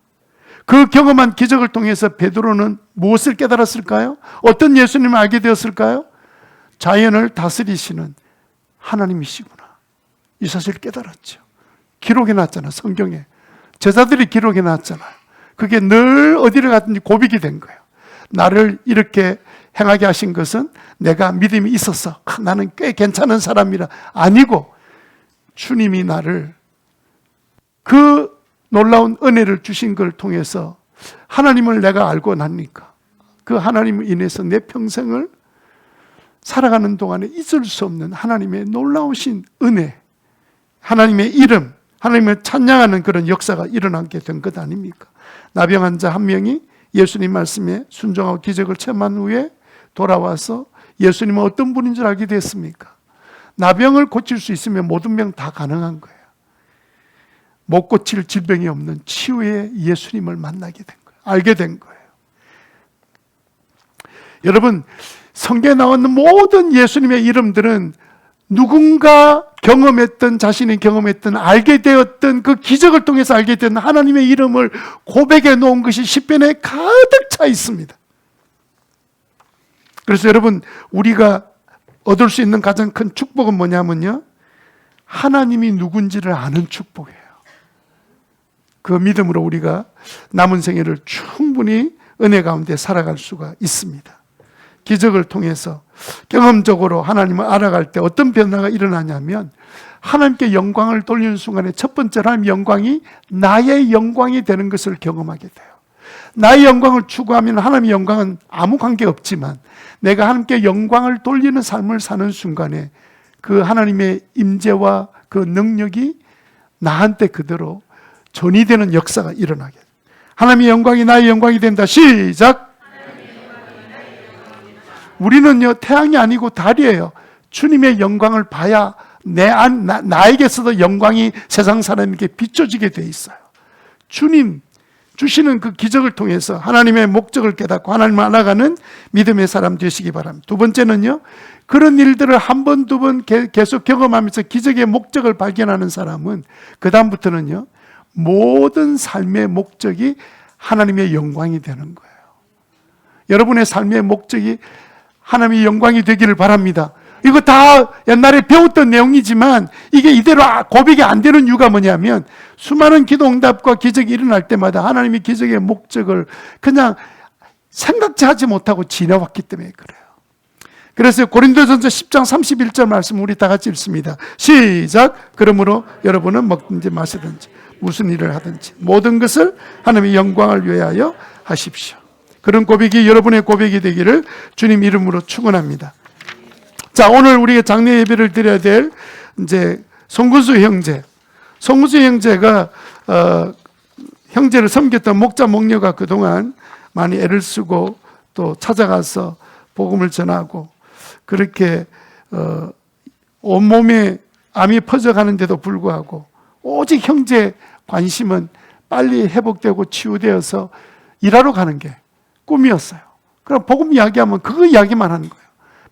S1: 그 경험한 기적을 통해서 베드로는 무엇을 깨달았을까요? 어떤 예수님을 알게 되었을까요? 자연을 다스리시는 하나님이시구나, 이 사실을 깨달았죠. 기록해 놨잖아, 성경에. 제자들이 기록해 놨잖아요. 그게 늘 어디를 가든지 고백이 된 거예요. 나를 이렇게 행하게 하신 것은 내가 믿음이 있어서 나는 꽤 괜찮은 사람이라 아니고, 주님이 나를 그 놀라운 은혜를 주신 걸 통해서 하나님을 내가 알고 나니까 그 하나님을 인해서 내 평생을 살아가는 동안에 잊을 수 없는 하나님의 놀라우신 은혜, 하나님의 이름, 하나님을 찬양하는 그런 역사가 일어나게 된 것 아닙니까? 나병 환자 한 명이 예수님 말씀에 순종하고 기적을 체험한 후에 돌아와서 예수님은 어떤 분인 줄 알게 됐습니까? 나병을 고칠 수 있으면 모든 병 다 가능한 거예요. 못 고칠 질병이 없는 치유의 예수님을 만나게 된 거예요. 알게 된 거예요. 여러분, 성경에 나오는 모든 예수님의 이름들은 누군가 경험했던, 자신이 경험했던, 알게 되었던 그 기적을 통해서 알게 된 하나님의 이름을 고백해 놓은 것이 시편에 가득 차 있습니다. 그래서 여러분, 우리가 얻을 수 있는 가장 큰 축복은 뭐냐면요, 하나님이 누군지를 아는 축복이에요. 그 믿음으로 우리가 남은 생애를 충분히 은혜 가운데 살아갈 수가 있습니다. 기적을 통해서 경험적으로 하나님을 알아갈 때 어떤 변화가 일어나냐면, 하나님께 영광을 돌리는 순간에 첫 번째로 하나님의 영광이 나의 영광이 되는 것을 경험하게 돼요. 나의 영광을 추구하면 하나님의 영광은 아무 관계 없지만, 내가 하나님께 영광을 돌리는 삶을 사는 순간에 그 하나님의 임재와 그 능력이 나한테 그대로 전이되는 역사가 일어나게 돼요. 하나님의 영광이 나의 영광이 된다. 시작! 우리는요, 태양이 아니고 달이에요. 주님의 영광을 봐야 나에게서도 영광이 세상 사람에게 비춰지게 돼 있어요. 주님 주시는 그 기적을 통해서 하나님의 목적을 깨닫고 하나님을 알아가는 믿음의 사람 되시기 바랍니다. 두 번째는요, 그런 일들을 한 번, 두 번 계속 경험하면서 기적의 목적을 발견하는 사람은 그 다음부터는요, 모든 삶의 목적이 하나님의 영광이 되는 거예요. 여러분의 삶의 목적이 하나님의 영광이 되기를 바랍니다. 이거 다 옛날에 배웠던 내용이지만 이게 이대로 고백이 안 되는 이유가 뭐냐면, 수많은 기도 응답과 기적이 일어날 때마다 하나님이 기적의 목적을 그냥 생각지 하지 못하고 지나왔기 때문에 그래요. 그래서 고린도전서 10장 31절 말씀 우리 다 같이 읽습니다. 시작! 그러므로 여러분은 먹든지 마시든지 무슨 일을 하든지 모든 것을 하나님의 영광을 위하여 하십시오. 그런 고백이 여러분의 고백이 되기를 주님 이름으로 축원합니다. 자, 오늘 우리가 장례 예배를 드려야 될 이제 송근수 형제. 송근수 형제가 형제를 섬겼던 목자 목녀가 그동안 많이 애를 쓰고 또 찾아가서 복음을 전하고 그렇게 온몸에 암이 퍼져가는데도 불구하고 오직 형제 관심은 빨리 회복되고 치유되어서 일하러 가는 게 꿈이었어요. 그럼 복음 이야기하면 그거 이야기만 하는 거예요.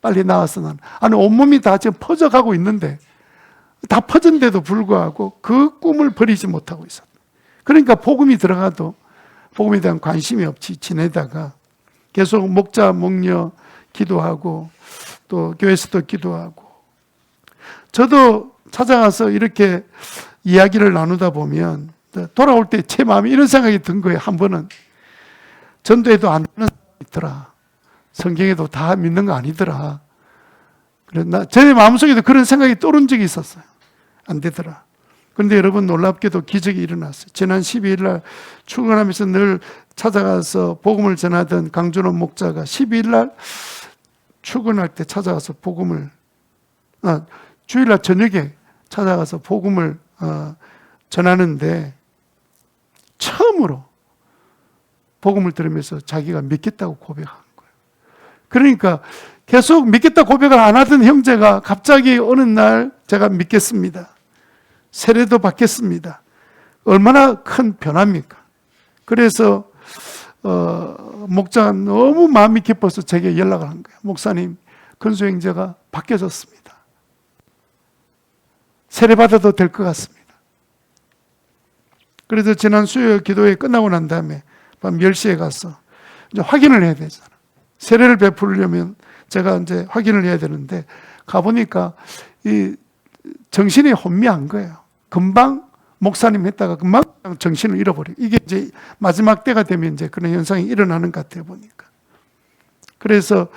S1: 빨리 나와서 아니 온몸이 다 지금 퍼져가고 있는데 다 퍼진데도 불구하고 그 꿈을 버리지 못하고 있었어요. 그러니까 복음이 들어가도 복음에 대한 관심이 없이 지내다가 계속 목자 목녀 기도하고 또 교회에서도 기도하고, 저도 찾아가서 이렇게 이야기를 나누다 보면 돌아올 때 제 마음에 이런 생각이 든 거예요. 한 번은 전도해도 안 되는 사람이 있더라. 성경에도 다 믿는 거 아니더라. 제 마음속에도 그런 생각이 떠오른 적이 있었어요. 안 되더라. 그런데 여러분, 놀랍게도 기적이 일어났어요. 지난 12일 날 출근하면서 늘 찾아가서 복음을 전하던 강준호 목자가 12일 날 출근할 때 찾아가서 주일날 저녁에 찾아가서 복음을 전하는데 처음으로 복음을 들으면서 자기가 믿겠다고 고백한 거예요. 그러니까 계속 믿겠다 고백을 안 하던 형제가 갑자기 어느 날 제가 믿겠습니다, 세례도 받겠습니다. 얼마나 큰 변화입니까? 그래서 목자가 너무 마음이 깊어서 제게 연락을 한 거예요. 목사님, 근수 형제가 바뀌어졌습니다. 세례 받아도 될 것 같습니다. 그래서 지난 수요일 기도회 끝나고 난 다음에 밤 10시에 가서 이제 확인을 해야 되잖아. 세례를 베풀려면 제가 이제 확인을 해야 되는데, 가보니까 이 정신이 혼미한 거예요. 금방 목사님 했다가 금방 정신을 잃어버려요. 이게 이제 마지막 때가 되면 이제 그런 현상이 일어나는 것 같아요, 보니까. 그래서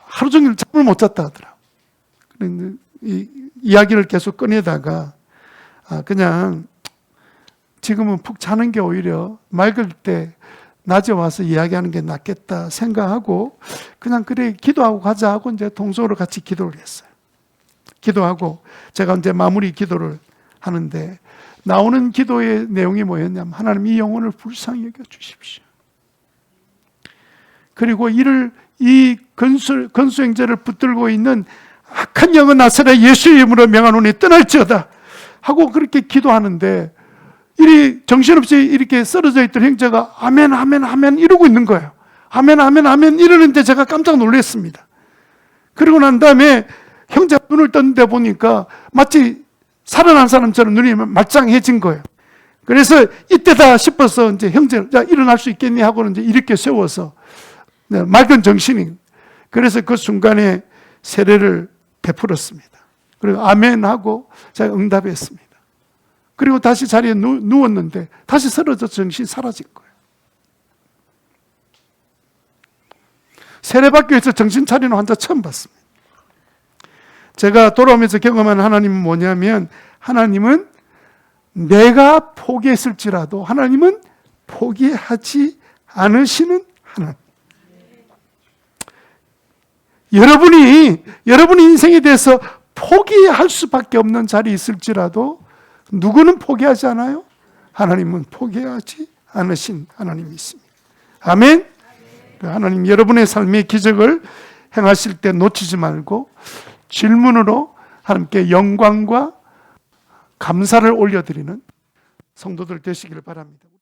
S1: 하루 종일 잠을 못 잤다 하더라고요. 그런데 이 이야기를 계속 꺼내다가 그냥 지금은 푹 자는 게 오히려 맑을 때 낮에 와서 이야기하는 게 낫겠다 생각하고 그냥 그래 기도하고 가자 하고 이제 동서로 같이 기도를 했어요. 기도하고 제가 이제 마무리 기도를 하는데 나오는 기도의 내용이 뭐였냐면, 하나님 이 영혼을 불쌍히 여겨 주십시오. 그리고 이 건수행제를 붙들고 있는 악한 영은 나사렛 예수의 이름으로 명하노니 떠날지어다 하고 그렇게 기도하는데, 이리 정신없이 이렇게 쓰러져 있던 형제가 아멘 아멘 아멘 이러고 있는 거예요. 아멘 아멘 아멘 이러는데 제가 깜짝 놀랐습니다. 그러고 난 다음에 형제가 눈을 떴는데 보니까 마치 살아난 사람처럼 눈이 말짱해진 거예요. 그래서 이때다 싶어서 이제 형제, 자 일어날 수 있겠니 하고는 이제 이렇게 세워서 맑은 정신이, 그래서 그 순간에 세례를 베풀었습니다. 그리고 아멘 하고 제가 응답했습니다. 그리고 다시 자리에 누웠는데 다시 쓰러져 정신이 사라진 거예요. 세례받기 위해서 정신 차리는 환자 처음 봤습니다. 제가 돌아오면서 경험한 하나님은 뭐냐면, 하나님은 내가 포기했을지라도 하나님은 포기하지 않으시는 하나님. 여러분이 인생에 대해서 포기할 수밖에 없는 자리에 있을지라도 누구는 포기하지 않아요? 하나님은 포기하지 않으신 하나님이 있습니다. 아멘. 하나님 여러분의 삶의 기적을 행하실 때 놓치지 말고 질문으로 하나님께 영광과 감사를 올려드리는 성도들 되시기를 바랍니다.